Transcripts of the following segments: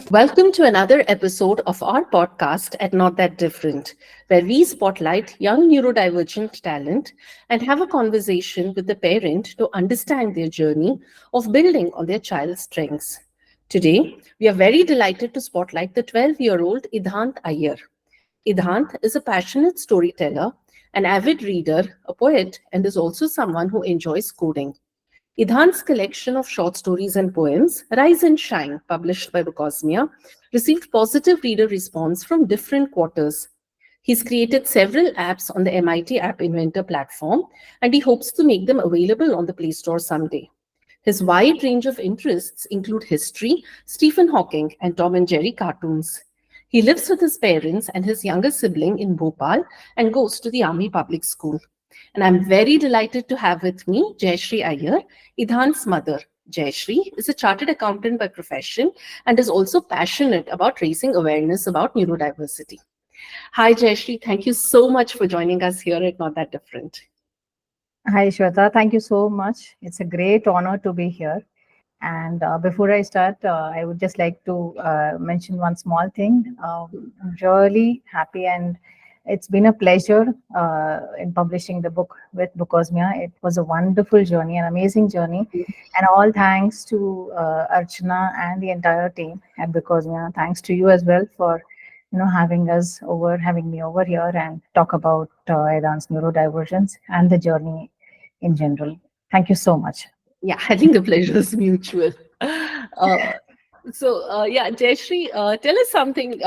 Welcome to another episode of our podcast at Not That Different, where we spotlight young neurodivergent talent and have a conversation with the parent to understand their journey of building on their child's strengths. Today, we are very delighted to spotlight the 12-year-old Idhaant Iyer. Idhaant is a passionate storyteller, an avid reader, a poet, and is also someone who enjoys coding. Idhaant's collection of short stories and poems, Rise and Shine, published by Bukosmia, received positive reader response from different quarters. He's created several apps on the MIT App Inventor platform, and he hopes to make them available on the Play Store someday. His wide range of interests include history, Stephen Hawking, and Tom and Jerry cartoons. He lives with his parents and his younger sibling in Bhopal and goes to the Army Public School. And I'm very delighted to have with me Jayashree Iyer, Idhaant's mother. Jayashree is a chartered accountant by profession and is also passionate about raising awareness about neurodiversity. Hi, Jayashree. Thank you so much for joining us here at Not That Different. Hi, Shwetha. Thank you so much. It's a great honor to be here. And before I start, I would just like to mention one small thing. I'm really happy, and it's been a pleasure in publishing the book with Bukosmia. It was a wonderful journey, an amazing journey. And all thanks to Archana and the entire team at Bukosmia. Thanks to you as well for having me over here and talk about Idhaant's neurodivergence and the journey in general. Thank you so much. Yeah, I think the pleasure is mutual. Jayashree, tell us something.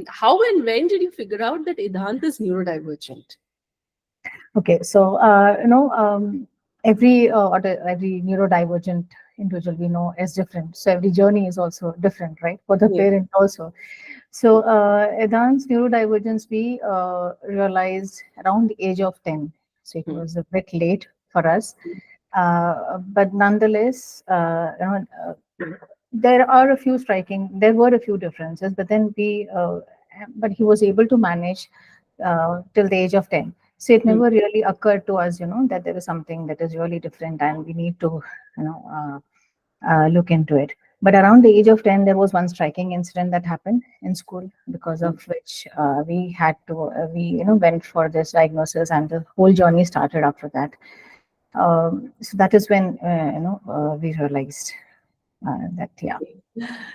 How and when did you figure out that Idhaant is neurodivergent? Okay, so every neurodivergent individual we know is different. So every journey is also different, right? For the parent also. So Idhaant's neurodivergence we realized around the age of 10. So it was a bit late for us. But nonetheless, there were a few differences, but then but he was able to manage till the age of 10. So it never really occurred to us, that there is something that is really different and we need to, look into it. But around the age of 10, there was one striking incident that happened in school, because of which we went for this diagnosis, and the whole journey started after that. So that is when we realized that.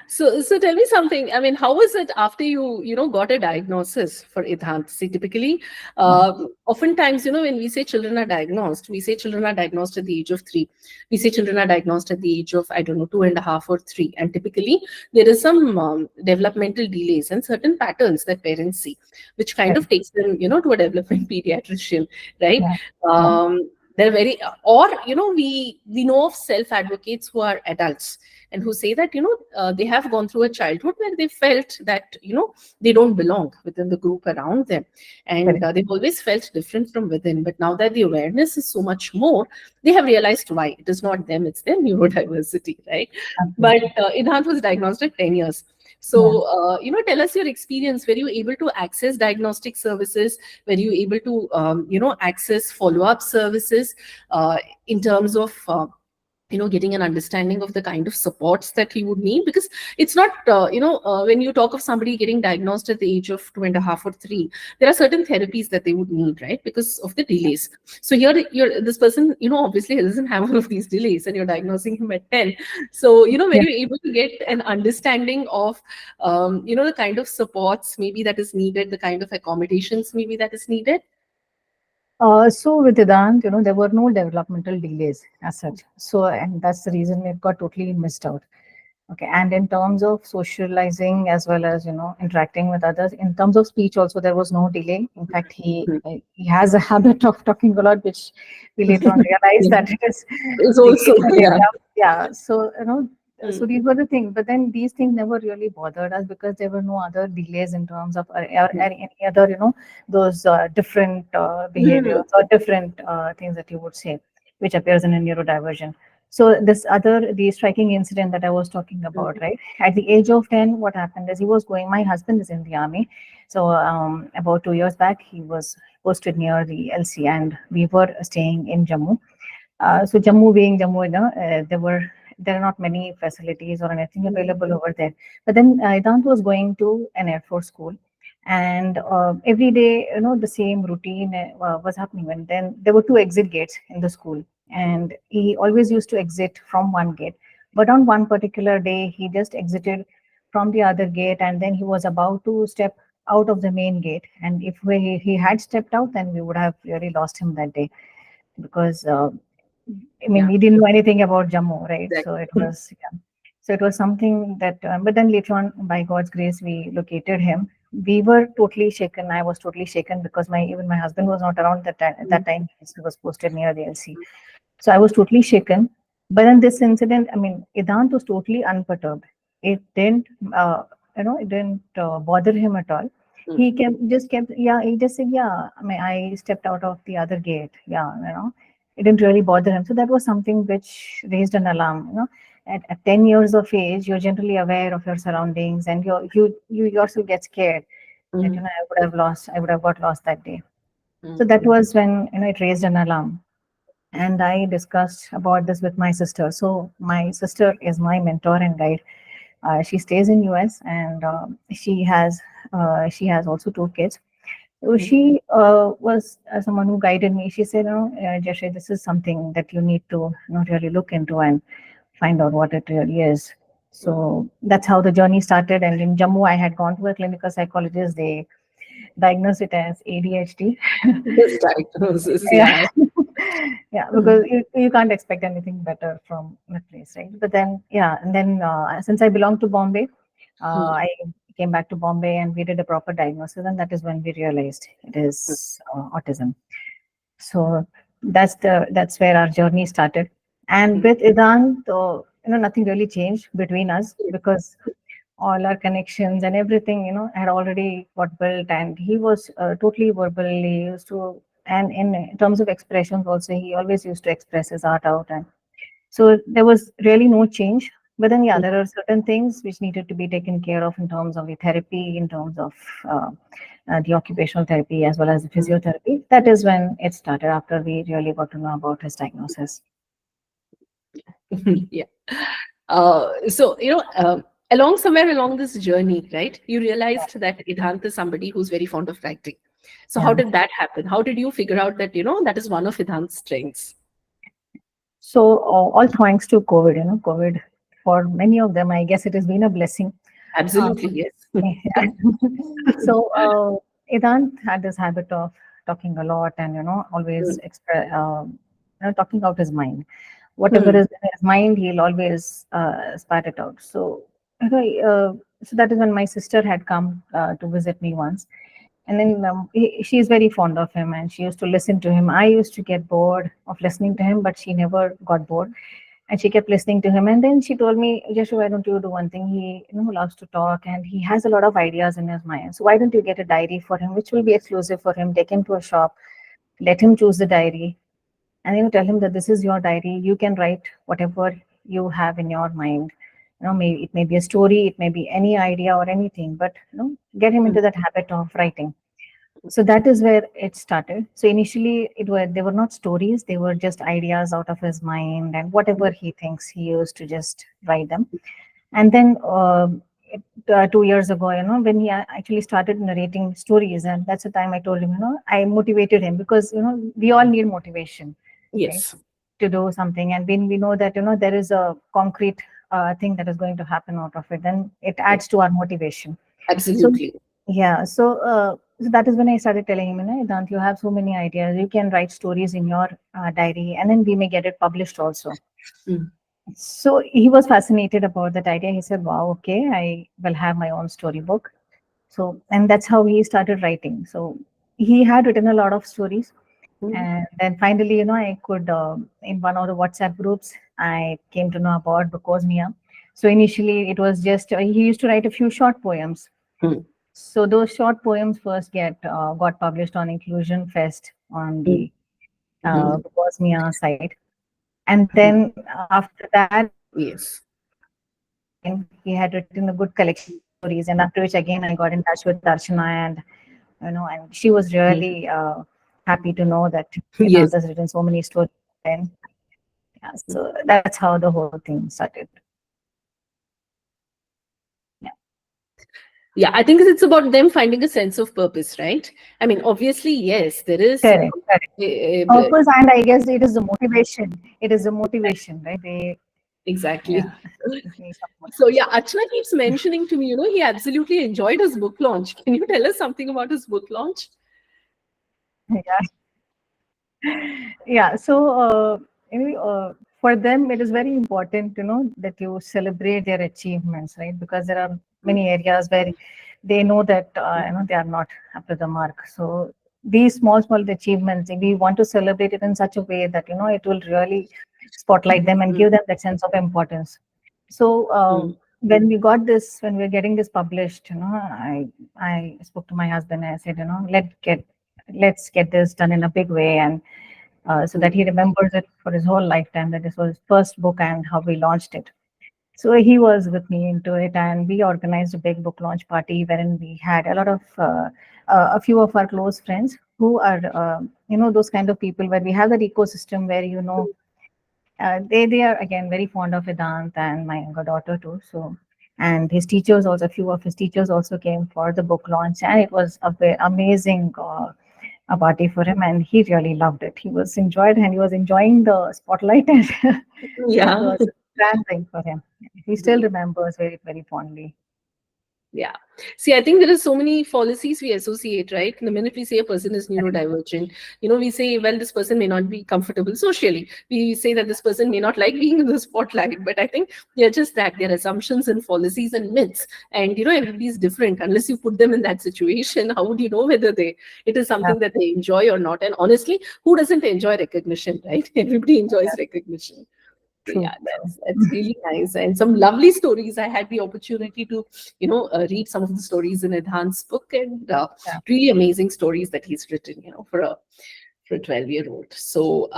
So tell me something. I mean, how was it after you got a diagnosis for Idhaant? See, typically, oftentimes, when we say children are diagnosed, we say children are diagnosed at the age of 3. We say children are diagnosed at the age of, 2.5 or 3. And typically, there is some developmental delays and certain patterns that parents see, which kind of takes them, to a development pediatrician, right? They're very, or, we know of self-advocates who are adults and who say that, they have gone through a childhood where they felt that, they don't belong within the group around them. And they've always felt different from within. But now that the awareness is so much more, they have realized why. It is not them, it's their neurodiversity, right? But Idhaant was diagnosed at 10 years. So, tell us your experience. Were you able to access diagnostic services? Were you able to, access follow-up services in terms of, getting an understanding of the kind of supports that he would need? Because it's not, when you talk of somebody getting diagnosed at the age of 2.5 or 3, there are certain therapies that they would need, right? Because of the delays. So here, this person, obviously doesn't have all of these delays, and you're diagnosing him at 10. So, were you able to get an understanding of, the kind of supports maybe that is needed, the kind of accommodations maybe that is needed? So with Idhaant, there were no developmental delays as such. So, and that's the reason it got totally missed out. Okay, and in terms of socializing as well as interacting with others, in terms of speech also there was no delay. In fact, he has a habit of talking a lot, which we later on realized that it is also So so these were the things, but then these things never really bothered us because there were no other delays in terms of any other those different behaviors or different things that you would say which appears in a neurodivergent. So the striking incident that I was talking about, right? At the age of 10, what happened is my husband is in the army. So about 2 years back, he was posted near the LC, and we were staying in Jammu. So Jammu being Jammu, there are not many facilities or anything available over there. But then Idhaant was going to an Air Force school, and every day, the same routine was happening. And then there were two exit gates in the school, and he always used to exit from one gate. But on one particular day, he just exited from the other gate, and then he was about to step out of the main gate. And if he had stepped out, then we would have really lost him that day, because I mean, Yeah, we didn't know anything about Jammu, right? So it exactly. was, yeah. So it was something that, but then later on, by God's grace, we located him. We were totally shaken. I was totally shaken because even my husband was not around that time. At that time, he was posted near the LC. So I was totally shaken. But then this incident, I mean, Idhaant was totally unperturbed. It didn't, it didn't bother him at all. Mm, Yeah, he just said, yeah, I mean, I stepped out of the other gate. Yeah, it didn't really bother him. So that was something which raised an alarm. At 10 years of age, you're generally aware of your surroundings, and you yourself get scared that, mm, I would have got lost that day. So mm, that was when, it raised an alarm, and I discussed about this with my sister. So my sister is my mentor and guide. She stays in US, and she has also two kids. So mm, she was someone who guided me. She said, Jayashree, this is something that you need to really look into and find out what it really is. mm. So that's how the journey started. And in Jammu, I had gone to a clinical psychologist. They diagnosed it as ADHD. This diagnosis, Yeah. yeah. Yeah, because Mm, you can't expect anything better from that place, right? But then, yeah, and then since I belong to Bombay, mm, I came back to Bombay and we did a proper diagnosis, and that is when we realized it is autism. So that's where our journey started. And mm, with Idant, nothing really changed between us, because all our connections and everything, had already got built. And he was totally verbally used to, and in terms of expressions also, he always used to express his art out. And so there was really no change. But then, yeah, mm, there are certain things which needed to be taken care of in terms of the therapy, in terms of the occupational therapy, as well as the mm. physiotherapy. That is when it started, after we really got to know about his diagnosis. Yeah. So, somewhere along this journey, right, you realized that Idhant is somebody who's very fond of writing. So how Yeah. did that happen? How did you figure out that, that is one of Idhant's strengths? So all thanks to COVID, COVID, for many of them, I guess it has been a blessing. Absolutely, Um, yes. yeah. So Idant had this habit of talking a lot, and always talking out his mind. Whatever Mm, is in his mind, he'll always spat it out. So so that is when my sister had come to visit me once. And then she's very fond of him, and she used to listen to him. I used to get bored of listening to him, but she never got bored, and she kept listening to him. And then she told me, Joshua, why don't you do one thing? He loves to talk, and he has a lot of ideas in his mind. So why don't you get a diary for him, which will be exclusive for him? Take him to a shop, let him choose the diary, and tell him that this is your diary. You can write whatever you have in your mind. Maybe it may be a story, it may be any idea or anything, but get him mm, into that habit of writing. So that is where it started. So initially, they were not stories; they were just ideas out of his mind, and whatever he thinks, he used to just write them. And then 2 years ago, when he actually started narrating stories, and that's the time I told him, I motivated him, because we all need motivation, right, yes, to do something. And when we know that there is a concrete thing that is going to happen out of it, then it adds to our motivation. So absolutely. yeah, so that is when I started telling him, Idant, you have so many ideas. You can write stories in your diary, and then we may get it published also. Mm, So he was fascinated about that idea. He said, "Wow, okay, I will have my own storybook." So, and that's how he started writing. So he had written a lot of stories, mm, and then finally, I could, in one of the WhatsApp groups, I came to know about Bukosmia. So initially, it was just he used to write a few short poems. mm, So those short poems first got published on Inclusion Fest on mm, the mhm, Bosnia site. And then after that, Yes. he had written a good collection of stories, and after which again I got in touch with Darshana, and and she was Mhm. really happy to know that Idhaant Yes. has written so many stories. And yeah, so that's how the whole thing started. Yeah, Yeah, I think it's about them finding a sense of purpose, right? I mean, obviously, yes, there is, correct, correct. Purpose, and I guess it is the motivation. It is the motivation, right? They, exactly. yeah, it needs some So yeah, motivation. Archana keeps mentioning to me, he absolutely enjoyed his book launch. Can you tell us something about his book launch? Yeah, yeah. So, for them, it is very important, that you celebrate their achievements, right? Because there are many areas where they know that, they are not up to the mark. So, these small, small achievements, we want to celebrate it in such a way that, it will really spotlight them and give them that sense of importance. So, when we got this, when we are getting this published, I spoke to my husband and I said, let's get this done in a big way, and so that he remembers it for his whole lifetime, that this was his first book and how we launched it. So he was with me into it, and we organized a big book launch party wherein we had a lot of a few of our close friends who are those kind of people where we have that ecosystem where they are again very fond of Vedant and my younger daughter too. So, and his teachers also, a few of his teachers also came for the book launch, and it was amazing a party for him, and he really loved it. He was enjoyed, and he was enjoying the spotlight, and it Yeah. was a grand thing for him. He still remembers very, very fondly. Yeah. See, I think there are so many fallacies we associate, right? The minute we say a person is neurodivergent, we say, well, this person may not be comfortable socially. We say that this person may not like being in the spotlight. But I think they're just that. They're assumptions and fallacies and myths. And, everybody's different. Unless you put them in that situation, how would you know whether it is Yeah, something that they enjoy or not? And honestly, who doesn't enjoy recognition, right? Everybody enjoys recognition. So true, yeah, true. that's really nice, and some lovely stories. I had the opportunity to read some of the stories in Idhaant's book, and Yeah. really amazing stories that he's written, for a 12-year-old. So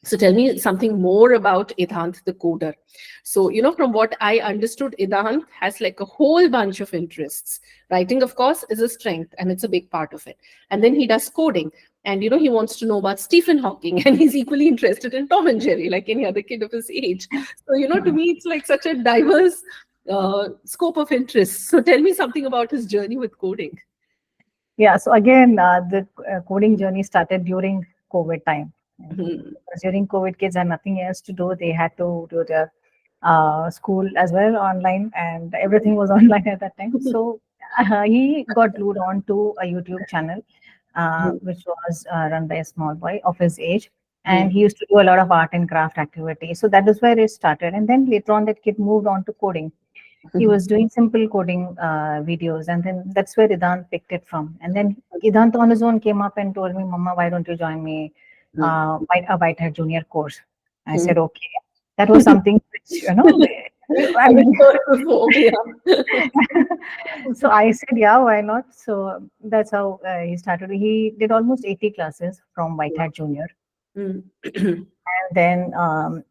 so tell me something more about Idhaant the coder. So from what I understood, Idhaant has like a whole bunch of interests. Writing, of course, is a strength, and it's a big part of it. And then he does coding, and he wants to know about Stephen Hawking, and he's equally interested in Tom and Jerry, like any other kid of his age. So to me, it's like such a diverse scope of interest. So tell me something about his journey with coding. Yeah. So again, the coding journey started during COVID time. Mhm. Because during COVID, kids had nothing else to do. They had to do their school as well online, and everything was online at that time. So he got glued on to a YouTube channel, which was run by a small boy of his age. And he used to do a lot of art and craft activities. So that is where it started. And then later on, that kid moved on to coding. He was doing simple coding videos, and then that's where Idant picked it from. And then Idant on his own came up and told me, "Mama, why don't you join me a Whitehead Junior course?" I said, "Okay." That was something which I Haven't mean, heard before. Yeah. so I said, "Yeah, why not?" So that's how he started. He did almost 80 classes from Whitehead Junior. Mm. And then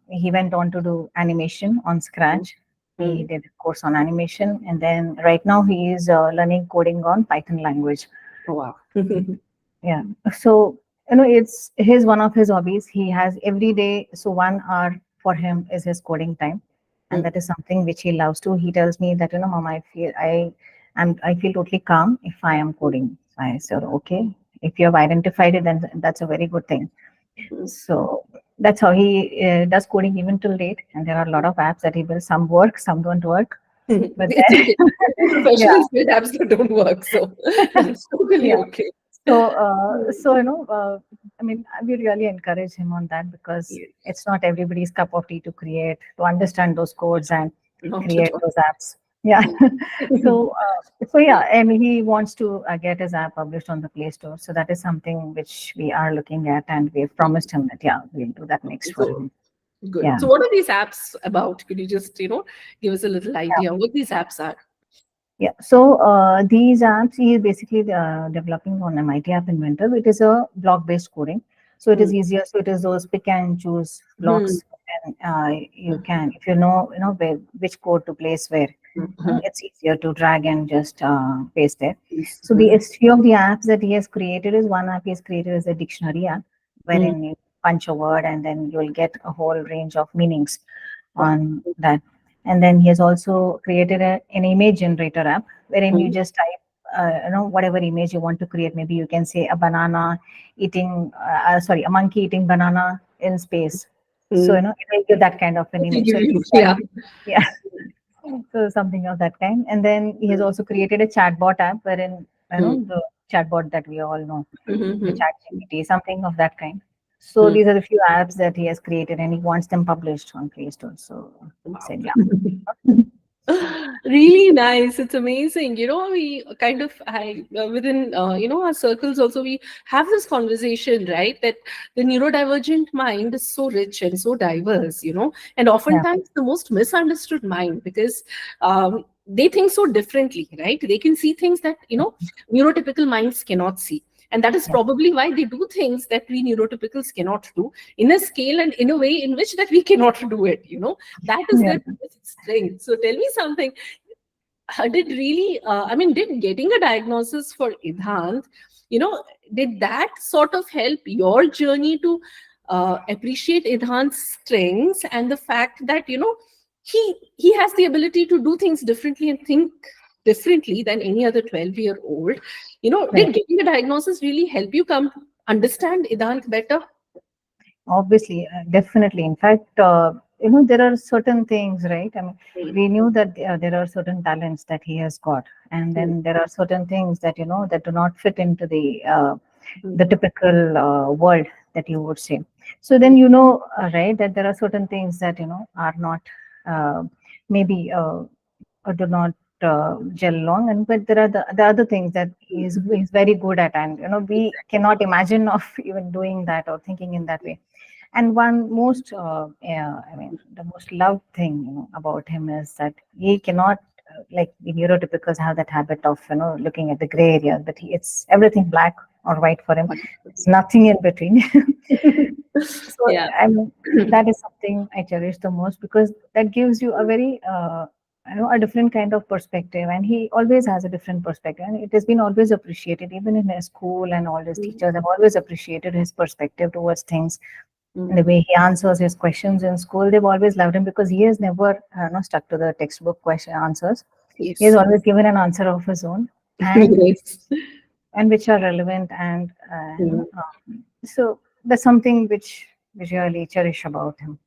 he went on to do animation on Scratch. He Mm. did a course on animation, and then right now he is learning coding on Python language. Oh, wow. Yeah. So it's his one of his hobbies. He has every day. So 1 hour for him is his coding time, and Mm. that is something which he loves to. He tells me that Mom, I feel totally calm if I am coding. I said, okay. If you have identified it, then that's a very good thing. Mm. So that's how he does coding even till date. And there are a lot of apps that he builds. Some work, some don't work. But It's then, okay. yeah, Professionals build apps that don't work, so that's totally yeah. okay. So I mean, we really encourage him on that because Yes, it's not everybody's cup of tea to create, to understand those codes and not at create all. those apps. Yeah. So yeah, and he wants to get his app published on the Play Store. So that is something which we are looking at, and we've promised him that yeah, we'll do that next Okay, for so him. good. Yeah. So, what are these apps about? Could you just, give us a little Yeah. idea what these apps are? Yeah. So these apps he is basically developing on MIT App Inventor. It is a block-based coding. So it is Mm. easier. So it is those pick and choose Hmm. blocks, and you can, if you know where, which code to place where, Mhm. it's easier to drag and just paste there. Yes. So the few of the apps that he has created is, one app he has created is a dictionary app, Mm. wherein you punch a word and then you'll get a whole range of meanings Wow. on that. And then he has also created an image generator app, wherein you Mm. just type, whatever image you want to create. Maybe you can say a banana sorry, a monkey eating banana in space. So, Mm. it will give that kind of an It will image. give So you, it's like, yeah. yeah, so something of that kind. And then he has also created a chatbot app, wherein, Mm. the chatbot that we all know, the Mhm. chat GPT, something of that kind. So Mm. these are the few apps that he has created, and he wants them published on Play Store. So I Wow. said, yeah. Really nice. It's amazing. We kind of, within, our circles also, we have this conversation, right? That the neurodivergent mind is so rich and so diverse, and Yeah, oftentimes the most misunderstood mind, because they think so differently, right? They can see things that, neurotypical minds cannot see. And that is yeah, probably why they do things that we neurotypicals cannot do, in a scale and in a way in which that we cannot do it. That is yeah. their strength. So tell me something. Did getting a diagnosis for Idhant, did that sort of help your journey to appreciate Idhant's strengths and the fact that, he has the ability to do things differently and think differently than any other 12-year-old? Did Correct. getting a diagnosis really help you come understand Idhant better? Obviously, definitely. In fact, there are certain things, right? I mean, Mm, we knew that there are certain talents that he has got, and mm, then there are certain things that, that do not fit into mm, the typical world, that you would say. So mm, then, right, that there are certain things that, are not, uh, maybe, do not gel along, and but there are the other things that he's very good at, and we cannot imagine of even doing that or thinking in that way. And one most, I mean, the most loved thing, about him is that he cannot, like the neurotypicals have that habit of, looking at the gray area, but it's everything black or white for him. There's nothing in between. So, yeah. I mean, that is something I cherish the most, because that gives you a very, a different kind of perspective. And he always has a different perspective. And it has been always appreciated, even in his school, and all his teachers have always appreciated his perspective towards things, and the Mm, way he answers his questions in school. They've always loved him because he has never, stuck to the textbook question answers. He has yes. always given an answer of his own, and Yes. which are relevant, and Mm. so that's something which I really cherish about him.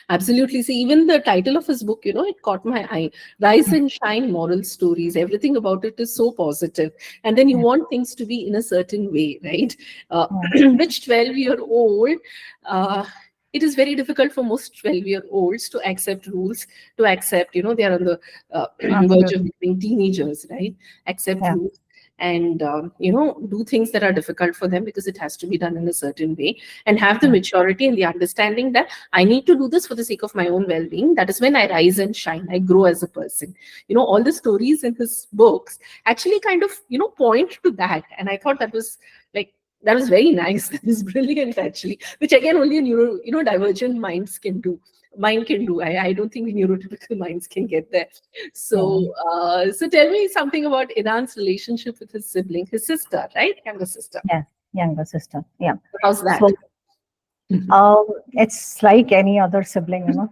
Absolutely. See, even the title of his book, it caught my eye. Rise and Shine Moral Stories. Everything about it is so positive. And then you Yeah, want things to be in a certain way, right? yeah, Which 12-year-old, uh, it is very difficult for most 12-year-olds to accept rules, to accept, they are on the verge of absolutely. becoming teenagers, right? Accept Yeah, rules and, do things that are difficult for them because it has to be done in a certain way, and have the yeah, maturity and the understanding that I need to do this for the sake of my own well being. That is when I rise and shine. I grow as a person. All the stories in his books actually kind of, point to that. And I thought that was like, that was very nice. That is brilliant, actually, which again, only a divergent minds can do. Mind can do. I don't think neurotypical minds can get there. yeah, So tell me something about Idant's relationship with his sibling, his sister, right? Younger sister. yeah. Younger sister. Yeah. How's that? So, it's like any other sibling,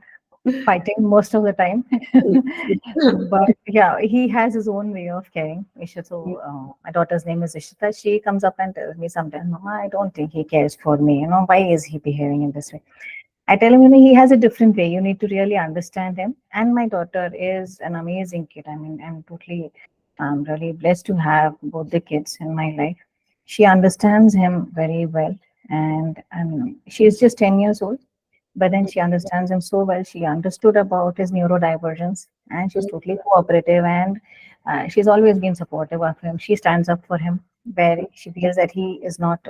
fighting most of the time. But yeah, he has his own way of caring. So, my daughter's name is Ishita. She comes up and tells me sometimes, Mama, I don't think he cares for me. Why is he behaving in this way? I tell him, he has a different way. You need to really understand him. And my daughter is an amazing kid. I mean, I'm really blessed to have both the kids in my life. She understands him very well. And she's just 10 years old, but then she understands him so well. She understood about his neurodivergence, and she's totally cooperative, and she's always been supportive of him. She stands up for him where she feels that he is not,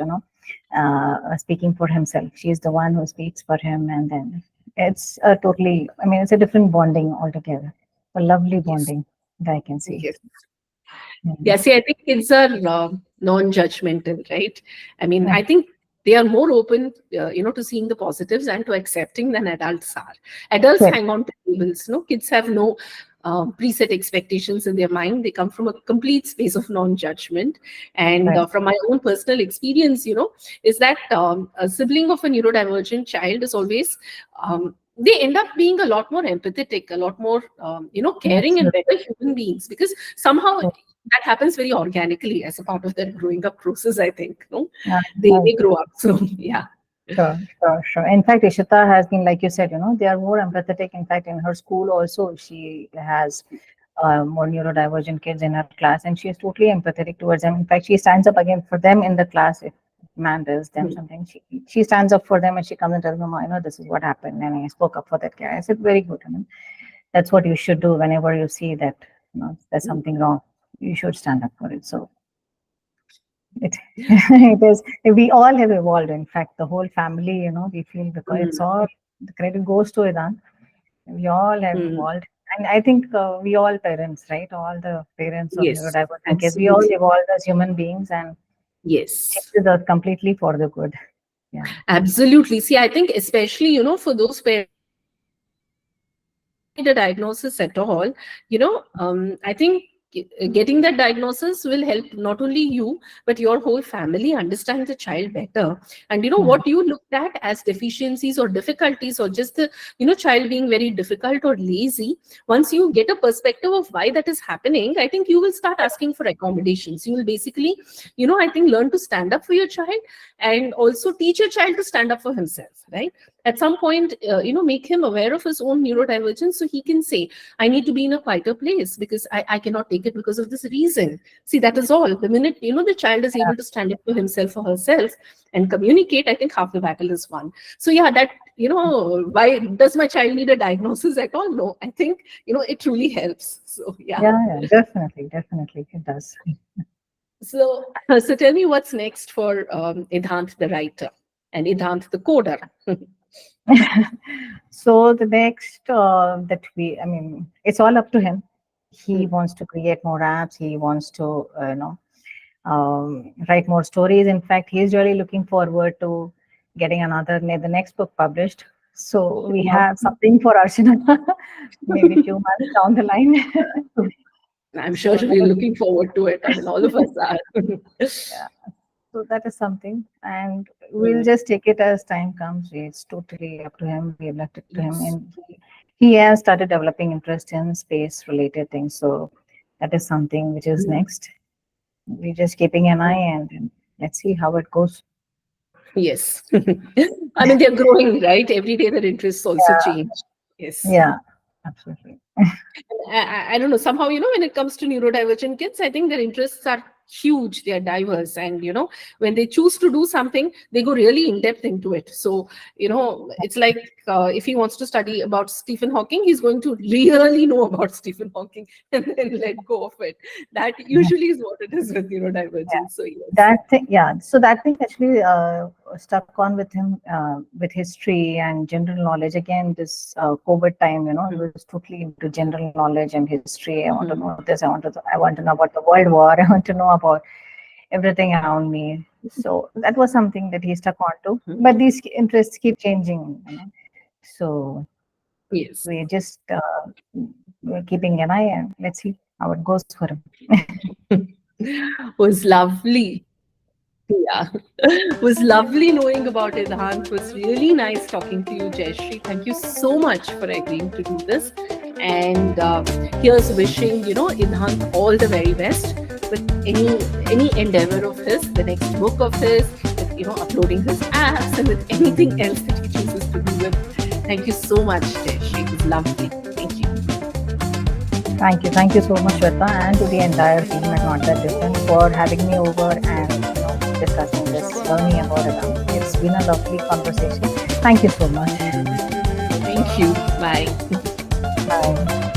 speaking for himself. She's the one who speaks for him, and then it's a totally, I mean, it's a different bonding altogether, a lovely Yes. bonding that I can see. Yes. Mm. Yeah, see, I think kids are non-judgmental, right? I mean, Yeah, I think they are more open, to seeing the positives and to accepting than adults are. Adults Correct. hang on to labels. Kids have no preset expectations in their mind. They come from a complete space of non-judgment. And Right. from my own personal experience, is that a sibling of a neurodivergent child is always, they end up being a lot more empathetic, a lot more, caring and Absolutely. better human beings, because somehow that happens very organically as a part of their growing up process, I think. Yeah, They grow up. So, yeah. sure, sure, sure. In fact, Ishita has been, like you said, they are more empathetic. In fact, in her school also, she has more neurodivergent kids in her class, and she is totally empathetic towards them. In fact, she stands up again for them in the class if man does them Mhm. something. She stands up for them and she comes and tells them, I know this is what happened, and I spoke up for that guy. I said, very good. I mean, that's what you should do whenever you see that there's something wrong. You should stand up for it. So it it is. We all have evolved. In fact, the whole family, we feel, because it's Mm, all the credit goes to Idhaant. We all have mm. evolved, and I think we all parents, right? All the parents of Yes, neurodivergent kids, we all absolutely. evolved as human beings, and Yes, changes are completely for the good. Yeah. absolutely. See, I think especially, for those parents need a diagnosis at all, I think getting that diagnosis will help not only you, but your whole family understand the child better. And Mhm. what you looked at as deficiencies or difficulties, or just the, child being very difficult or lazy, once you get a perspective of why that is happening, I think you will start asking for accommodations. You will basically, I think, learn to stand up for your child, and also teach your child to stand up for himself, right? At some point, make him aware of his own neurodivergence, so he can say, I need to be in a quieter place because I cannot take it because of this reason. See, that is all. The minute, the child is able to stand up for himself or herself and communicate, I think half the battle is won. So yeah, that, why does my child need a diagnosis at all? No, I think, it truly helps. So yeah. Yeah, yeah, definitely, definitely, it does. So tell me what's next for Idhaant the writer and Idhaant the coder. So the next I mean, it's all up to him. He wants to create more apps. He wants to, write more stories. In fact, he's really looking forward to getting the next book published. So we Wow. have something for Archana, maybe few months down the line. I'm sure So that we're is, looking forward to it. I mean, all of us are. yeah. So that is something, and we'll just take it as time comes. It's totally up to him. We have left it to him, Yes. and he has started developing interest in space-related things. So that is something which is next. We're just keeping an eye, and let's see how it goes. Yes. I mean, they're growing, right? Every day their interests also change. Yes. Yeah, absolutely. I don't know, somehow, when it comes to neurodivergent kids, I think their interests are huge, they are diverse. And, when they choose to do something, they go really in depth into it. So, it's like if he wants to study about Stephen Hawking, he's going to really know about Stephen Hawking and then let go of it. That usually is what it is with Yeah. neurodivergence. So, yes. That thing, yeah. So that thing actually stuck on with him with history and general knowledge. Again, this COVID time, he was totally into general knowledge and history. I want to know this. I want to know about the World War. I want to know about everything around me. So that was something that he stuck on to. But these interests keep changing. So Yes. we're just we're keeping an eye, and let's see how it goes for him. Was lovely. Yeah. Was lovely knowing about Idhaant. Was really nice talking to you, Jayashree. Thank you so much for agreeing to do this. And here's wishing, Idhaant all the very best with any endeavor of his, the next book of his, with, uploading his apps, and with anything else that he chooses to do with. Thank you so much, Jayashree. It was lovely. Thank you. Thank you. Thank you so much, Shwetha, and to the entire team at Not That Different for having me over and discussing this journey about it. It's been a lovely conversation. Thank you so much. Thank you. Bye. Bye.